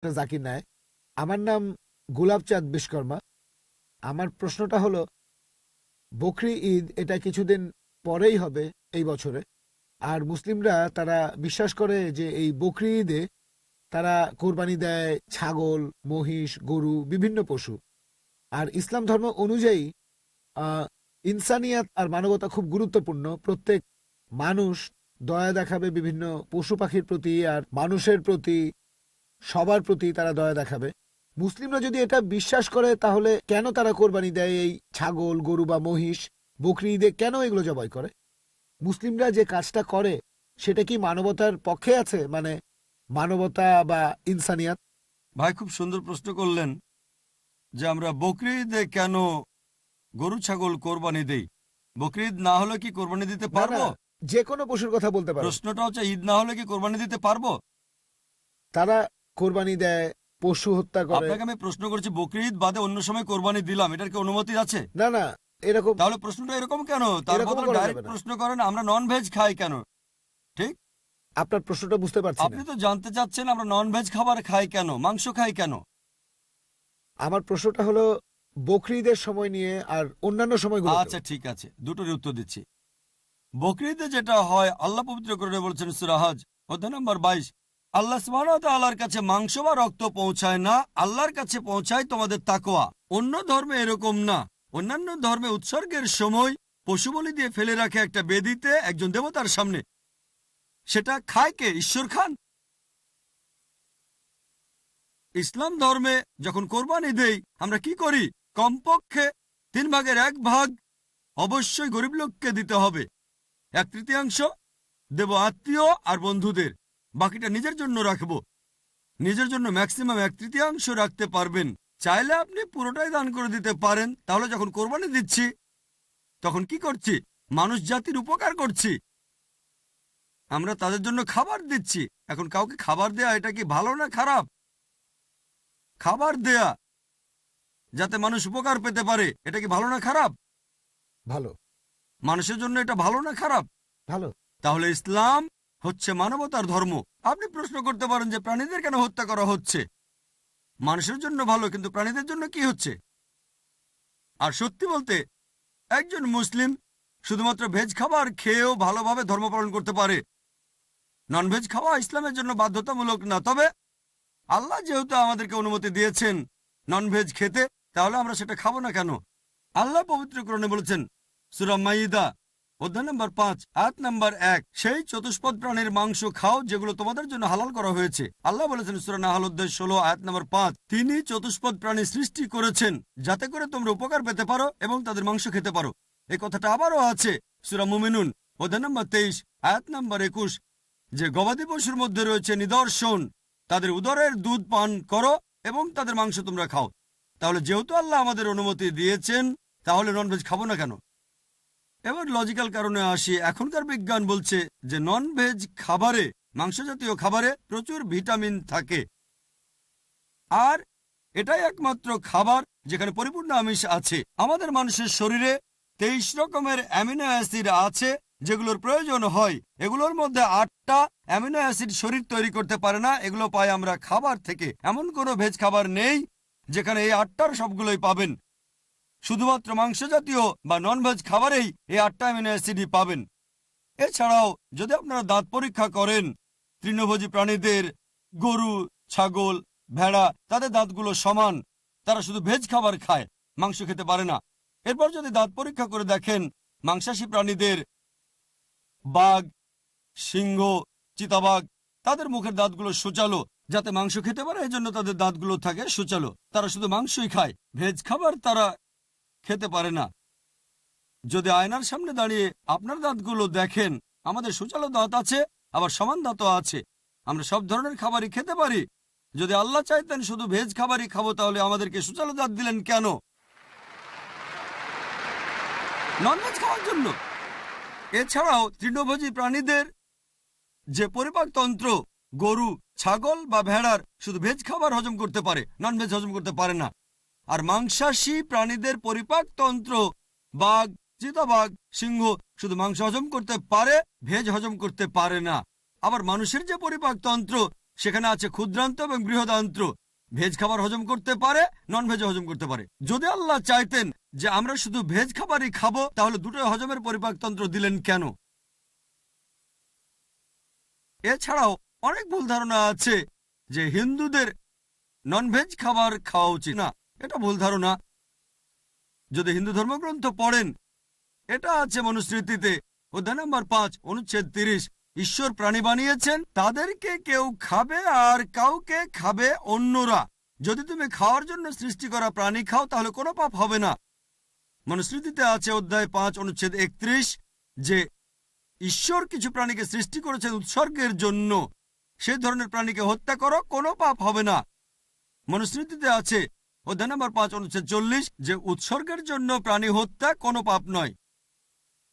জাকির নায়েক। আমার নাম গোলাপচাঁদ বিশ্বকর্মা। আমার প্রশ্নটা হলো, বকরি ঈদ এটা কিছুদিন পরেই হবে এই বছরে। আর মুসলিমরা তারা বিশ্বাস করে যে এই বকরি ঈদে তারা কোরবানি দেয় ছাগল, মহিষ, গরু, বিভিন্ন পশু। আর ইসলাম ধর্ম অনুযায়ী আহ, ইনসানিয়াত আর মানবতা খুব গুরুত্বপূর্ণ। প্রত্যেক মানুষ দয়া দেখাবে বিভিন্ন পশু পাখির প্রতি আর মানুষের প্রতি, সবার প্রতি তারা দয়া দেখাবে। মুসলিমরা যদি এটা বিশ্বাস করে তাহলে কেন তারা কোরবানি দেয় এই ছাগল, গরু বা মহিষ? বকরি ঈদে কেন এগুলো জবাই করে? মুসলিমরা যে কাজটা করে সেটা কি মানবতার পক্ষে আছে, মানে মানবতা বা ইনসানিয়াত? ভাই খুব সুন্দর প্রশ্ন করলেন যে আমরা বকরি ঈদে কেন গরু ছাগল কোরবানি দেই। বকরি ঈদ না হলে কি কোরবানি দিতে না না, পারবো? যে কোনো পশুর কথা বলতে পারেন। প্রশ্নটা হচ্ছে ঈদ না হলে কি কোরবানি দিতে পারবো। তারা কোরবানি দেয়, পশু হত্যা করে। আপনাকে আমি প্রশ্ন করছি বকরি ঈদ বাদে অন্য সময় কোরবানি দিলাম, এটার কি অনুমতি আছে? না না, এরকম তাহলে প্রশ্নটা এরকম কেন? তার এরকমও বদলে করা যাবে ডাইরেক্ট না। প্রশ্ন করেন আমরা নন ভেজ খাই কেন। ঠিক, আপনার প্রশ্নটা বুঝতে পারছি না। আপনি তো জানতে চাচ্ছেন আমরা নন ভেজ খাবার খাই কেন, মাংস খাই কেন। আমার প্রশ্নটা হলো বকরি ঈদের সময় নিয়ে আর অন্যান্য সময়গুলো। আচ্ছা ঠিক আছে, দুটোরই উত্তর দিচ্ছি। বকরি ঈদে যেটা হয় আল্লাহ পবিত্র করে বলছেন সূরা হজ অধ্যায় নম্বর 22, আল্লাহ সুবহানাহু ওয়া তাআলার কাছে মাংস বা রক্ত পৌঁছায় না, আল্লাহর কাছে পৌঁছায় তোমাদের তাকওয়া। অন্য ধর্মে এরকম না। অন্যান্য ধর্মে উৎসর্গের সময় পশু বলি দিয়ে ফেলে রাখে একটা বেদিতে একজন দেবতার সামনে। সেটা খায় কে? ঈশ্বর খান। ইসলাম ধর্মে যখন কোরবানি দেই আমরা কি করি? কমপক্ষে 1/3 অবশ্যই গরিব লোককে দিতে হবে, 1/3 দেব আত্মীয় আর বন্ধুদের, বাকিটা নিজের জন্য রাখবো। নিজের জন্য ম্যাক্সিমাম 1/3 রাখতে পারবেন। চাইলে আপনি পুরোটাই দান করে দিতে পারেন। তাহলে যখন কোরবানি দিচ্ছি তখন কি করছি? মানুষ জাতির উপকার করছি। আমরা তাদের জন্য খাবার দিচ্ছি। এখন কাউকে খাবার দেয়া এটা কি ভালো না খারাপ? খাবার দেয়া যাতে মানুষ উপকার পেতে পারে এটা কি ভালো না খারাপ? ভালো। মানুষের জন্য এটা ভালো না খারাপ? ভালো। তাহলে ইসলাম হচ্ছে মানবতার ধর্ম। আপনি প্রশ্ন করতে পারেন যে প্রাণীদের কেন হত্যা করা হচ্ছে? মানুষের জন্য ভালো, কিন্তু প্রাণীদের জন্য কি হচ্ছে? আর সত্যি বলতে একজন মুসলিম শুধুমাত্র ভেজ খাবার খেয়েও ভালোভাবে ধর্ম পালন করতে পারে। ননভেজ খাওয়া ইসলামের জন্য বাধ্যতামূলক না। তবে আল্লাহ যেহেতু আমাদেরকে অনুমতি দিয়েছেন ননভেজ খেতে, তাহলে আমরা সেটা খাবো না কেন? আল্লাহ পবিত্র কোরআনে বলেছেন সূরা মাইদা অধ্যায় নম্বর 5 আয়াত নম্বর 1, সেই চতুষ্পদ প্রাণীর মাংস খাও যেগুলো তোমাদের জন্য হালাল করা হয়েছে। আল্লাহ বলেছেন সূরা নাহল অধ্যায় 16 আয়াত নম্বর 5, তিনি চতুষ্পদ প্রাণী সৃষ্টি করেছেন যাতে করে তোমরা উপকার পেতে পারো এবং তাদের মাংস খেতে পারো। এই কথাটা আবারও আছে সূরা মুমিনুন অধ্যায় নম্বর 23 আয়াত নম্বর 21, যে গবাদি পশুর মধ্যে রয়েছে নিদর্শন, তাদের উদরের দুধ পান করো এবং তাদের মাংস তোমরা খাও। তাহলে যেহেতু আল্লাহ আমাদের অনুমতি দিয়েছেন, তাহলে ননভেজ খাবো না কেন? এবার লজিক্যাল কারণে আসি। এখনকার বিজ্ঞান বলছে যে নন ভেজ খাবারে, মাংস জাতীয় খাবারে প্রচুর ভিটামিন থাকে, আর এটাই একমাত্র খাবার যেখানে পরিপূর্ণ আমিষ আছে। আমাদের মানুষের শরীরে 23 রকমের অ্যামিনো অ্যাসিড আছে যেগুলোর প্রয়োজন হয়। এগুলোর মধ্যে 8টা অ্যামিনো অ্যাসিড শরীর তৈরি করতে পারে না, এগুলো পাই আমরা খাবার থেকে। এমন কোনো ভেজ খাবার নেই যেখানে এই 8টার সবগুলোই পাবেন। শুধুমাত্র মাংস জাতীয় বা নন ভেজ খাবারেই এই 8টা অ্যামিনো অ্যাসিডই পাবেন। এছাড়াও যদি আপনারা দাঁত পরীক্ষা করেন তৃণভোজী প্রাণীদের, গরু, ছাগল, ভেড়া, তাদের দাঁতগুলো সমান। তারা শুধু ভেজ খাবার খায়, মাংস খেতে পারে না। এরপর যদি দাঁত পরীক্ষা করে দেখেন মাংসাশী প্রাণীদের, বাঘ, সিংহ, চিতাবাঘ, তাদের মুখের দাঁতগুলো সূচালো যাতে মাংস খেতে পারে, এই জন্য তাদের দাঁতগুলো থাকে সূচালো। তারা শুধু মাংসই খায়, ভেজ খাবার তারা খেতে পারে না। যদি আয়নার সামনে দাঁড়িয়ে আপনার দাঁতগুলো দেখেন, আমাদের সূচালো দাঁত আছে, আবার সমান দাঁতও আছে। আমরা সব ধরনের খাবারই খেতে পারি। যদি আল্লাহ চাইতেন শুধু ভেজ খাবারই খাবো, তাহলে আমাদেরকে সূচালো দাঁত দিলেন কেন? ননভেজ খাওয়ার জন্য। এছাড়াও তৃণভোজী প্রাণীদের যে পরিপাকতন্ত্র, গরু, ছাগল বা ভেড়ার শুধু ভেজ খাবার হজম করতে পারে, ননভেজ হজম করতে পারে না। আর মাংসাশী প্রাণীদের পরিপাকতন্ত্র, বাঘ, চিতাবাঘ, সিংহ শুধু মাংস হজম করতে পারে, ভেজ হজম করতে পারে না। আবার মানুষের যে পরিপাকতন্ত্র সেখানে আছে ক্ষুদ্রান্ত এবং বৃহদান্ত্র। ভেজ খাবার হজম করতে পারে, নন ভেজ হজম করতে পারে। যদি আল্লাহ চাইতেন যে আমরা শুধু ভেজ খাবারই খাবো, তাহলে দুটোই হজমের পরিপাকতন্ত্র দিলেন কেন? এছাড়াও অনেক ভুল ধারণা আছে যে হিন্দুদের ননভেজ খাবার খাওয়া উচিত না। এটা ভুল ধারণা। যদি হিন্দু ধর্মগ্রন্থ পড়েন, এটা আছে মনুস্মৃতিতে অধ্যায় নম্বর 5 অনুচ্ছেদ 30। ঈশ্বর প্রাণী বানিয়েছেন, তাদেরকে কেউ খাবে আর কাউকে খাবে অন্যরা। যদি তুমি খাওয়ার জন্য সৃষ্টি করা প্রাণী খাও তাহলে কোনো পাপ হবে না। মনুস্মৃতিতে আছে অধ্যায় 5 অনুচ্ছেদ 31 যে ঈশ্বর কিছু প্রাণীকে সৃষ্টি করেছেন উৎসর্গের জন্য। সেই ধরনের প্রাণীকে হত্যা করো, কোনো পাপ হবে না। মনুস্মৃতিতে আছে অধ্যায় নম্বর 5 অনুচ্ছেদ 40 যে উৎসর্গের জন্য প্রাণী হত্যা কোনো পাপ নয়।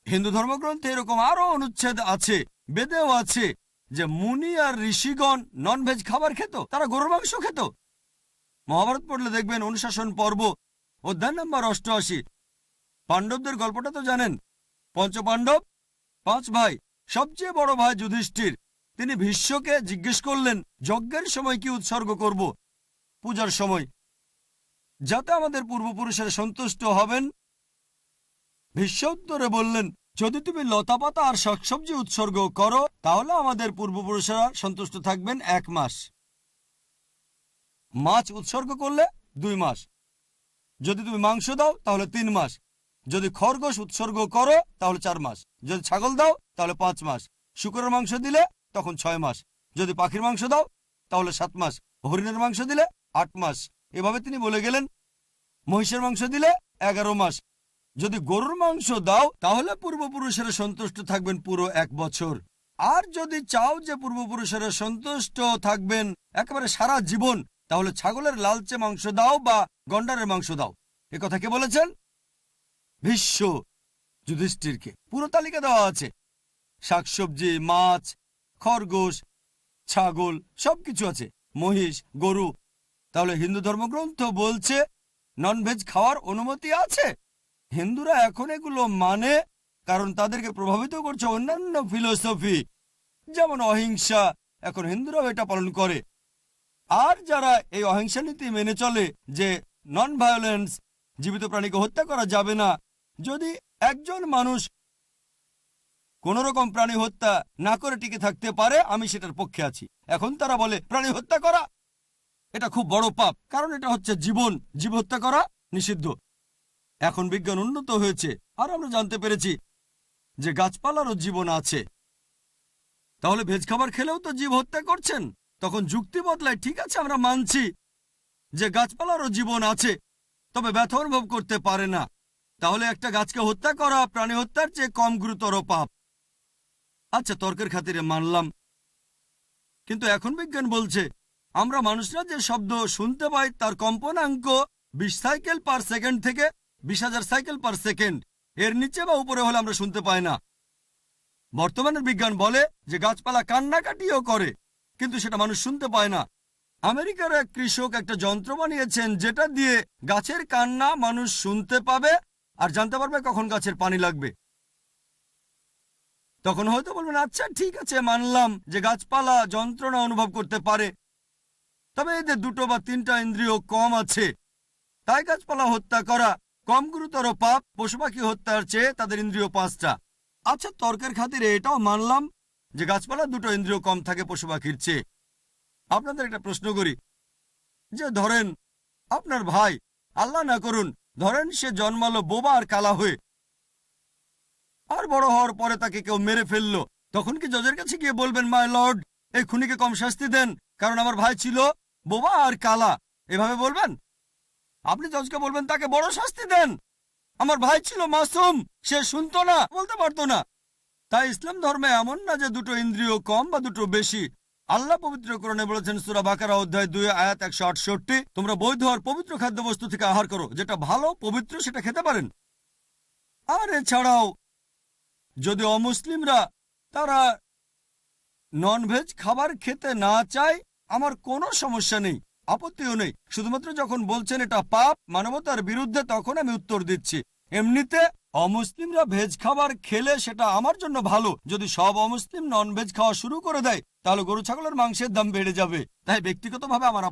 হিন্দু ধর্মগ্রন্থে এরকম আরো অনুচ্ছেদ আছে, বেদেও আছে যে মুনি আর ঋষিগণ ননভেজ খাবার খেত, তারা গরুর মাংস খেত। মহাভারত পড়লে দেখবেন অনুশাসন পর্ব অধ্যায় নম্বর 88। পাণ্ডবদের গল্পটা তো জানেন। পঞ্চপাণ্ডব 5 ভাই, সবচেয়ে বড় ভাই যুধিষ্ঠির, তিনি ভীষ্মকে জিজ্ঞেস করলেন যজ্ঞের সময় কি উৎসর্গ করব, পূজার সময়, যাতে আমাদের পূর্বপুরুষেরা সন্তুষ্ট হবেন। ভীষ্ম উত্তরে বললেন, যদি তুমি লতাপাতা আর শাকসবজি উৎসর্গ করো তাহলে আমাদের পূর্বপুরুষেরা সন্তুষ্ট থাকবেন 1 মাস। মাছ উৎসর্গ করলে 2 মাস। যদি তুমি মাংস দাও তাহলে 3 মাস। যদি খরগোশ উৎসর্গ করো তাহলে 4 মাস। যদি ছাগল দাও তাহলে 5 মাস। শূকরের মাংস দিলে তখন 6 মাস। যদি পাখির মাংস দাও তাহলে 7 মাস। হরিণের মাংস দিলে 8 মাস। এভাবে তিনি বলে গেলেন। মহিষের মাংস দিলে 11 মাস। যদি গরুর মাংস দাও তাহলে পূর্বপুরুষেরা সন্তুষ্ট থাকবেন পুরো 1 বছর। আর যদি চাও যে পূর্বপুরুষেরা সন্তুষ্ট থাকবেন একেবারে সারা জীবন, তাহলে ছাগলের লালচে মাংস দাও বা গন্ডারের মাংস দাও। এ কথা কে বলেছেন? ভীষ্ম যুধিষ্ঠিরকে। পুরো তালিকা দেওয়া আছে, শাকসবজি, মাছ, খরগোশ, ছাগল, সবকিছু আছে, মহিষ, গরু। তাহলে হিন্দু ধর্মগ্রন্থ বলছে ননভেজ খাওয়ার অনুমতি আছে। হিন্দুরা এখন এগুলো মানে কারণ তাদেরকে প্রভাবিত করছে অন্যান্য ফিলোসফি, যেমন অহিংসা। এখন হিন্দুরাও এটা পালন করে। আর যারা এই অহিংসা নীতি মেনে চলে যে নন ভায়োলেন্স, জীবিত প্রাণীকে হত্যা করা যাবে না, যদি একজন মানুষ কোন রকম প্রাণী হত্যা না করে টিকে থাকতে পারে, আমি সেটার পক্ষে আছি। এখন তারা বলে প্রাণী হত্যা করা এটা খুব বড় পাপ, কারণ এটা হচ্ছে জীবন, জীব হত্যা করা নিষিদ্ধ। এখন বিজ্ঞান উন্নত হয়েছে আর আমরা জানতে পেরেছি যে গাছপালারও জীবন আছে। তাহলে ভেজ খাবার খেলেও তো জীব হত্যা করছেন। তখন যুক্তি বদলায়, ঠিক আছে আমরা মানছি যে গাছপালারও জীবন আছে, তবে ব্যথা অনুভব করতে পারে না। তাহলে একটা গাছকে হত্যা করা প্রাণী হত্যার চেয়ে কম গুরুতর পাপ। আচ্ছা, তর্কের খাতিরে মানলাম, কিন্তু এখন বিজ্ঞান বলছে আমরা মানুষরা যে শব্দ শুনতে পাই তার কম্পনাঙ্ক 20 সাইকেল পার সেকেন্ড থেকে 20,000 সাইকেল পার সেকেন্ড। এর নিচে বা উপরে হলে আমরা শুনতে পাই না। বর্তমানের বিজ্ঞান বলে যে গাছপালা কান্নাকাটিও করে, কিন্তু সেটা মানুষ শুনতে পায় না। আমেরিকার এক কৃষক একটা যন্ত্র বানিয়েছেন যেটা দিয়ে গাছের কান্না মানুষ শুনতে পাবে আর জানতে পারবে কখন গাছের পানি লাগবে। তখন হয়তো বলবেন, আচ্ছা ঠিক আছে, মানলাম যে গাছপালা যন্ত্রণা অনুভব করতে পারে, তবে এদের 2 বা 3টা ইন্দ্রিয় কম আছে, তাই গাছপালা হত্যা করা কম গুরুতর পাপ পশু পাখি হত্যার চেয়ে তাদের ইন্দ্রিয় 5টা। আচ্ছা, তর্কের খাতিরে এটাও মানলাম যে গাছপালা 2টো ইন্দ্রিয় কম থাকে পশু পাখির চেয়ে। আপনাদের একটা প্রশ্ন করি, যে ধরেন আপনার ভাই, আল্লাহ না করুন, ধরেন সে জন্মালো বোবা আর কালা হয়ে, আর বড় হওয়ার পরে তাকে কেউ মেরে ফেললো, তখন কি জজের কাছে গিয়ে বলবেন, মাই লর্ড, এই খুনিকে কম শাস্তি দেন কারণ আমার ভাই ছিল বোবা আর কালা? এভাবে বলবেন? আপনি জজকে বলবেন তাকে বড় শাস্তি দেন, আমার ভাই ছিল মাসুম, সে শুনতো না, বলতে পারতো না। তাই ইসলাম ধর্মে এমন না যে 2টো ইন্দ্রিয় কম বা 2টো বেশি। আল্লাহ পবিত্র কোরআনে বলেছেন সূরা বাকারা অধ্যায় 2 আয়াত 168, তোমরা বৈধ আর পবিত্র খাদ্যবস্তু থেকে আহার করো, যেটা ভালো পবিত্র সেটা খেতে পারেন। আর এছাড়াও যদি অমুসলিমরা তারা ননভেজ খাবার খেতে না চায়, আমার কোনো সমস্যা নেই, আপত্তিও নেই। শুধুমাত্র যখন বলছেন এটা পাপ, মানবতার বিরুদ্ধে, তখন আমি উত্তর দিচ্ছি। এমনিতে অমুসলিমরা ভেজ খাবার খেলে সেটা আমার জন্য ভালো। যদি সব অমুসলিম নন ভেজ খাওয়া শুরু করে দেয় তাহলে গরু ছাগলের মাংসের দাম বেড়ে যাবে। তাই ব্যক্তিগতভাবে আমার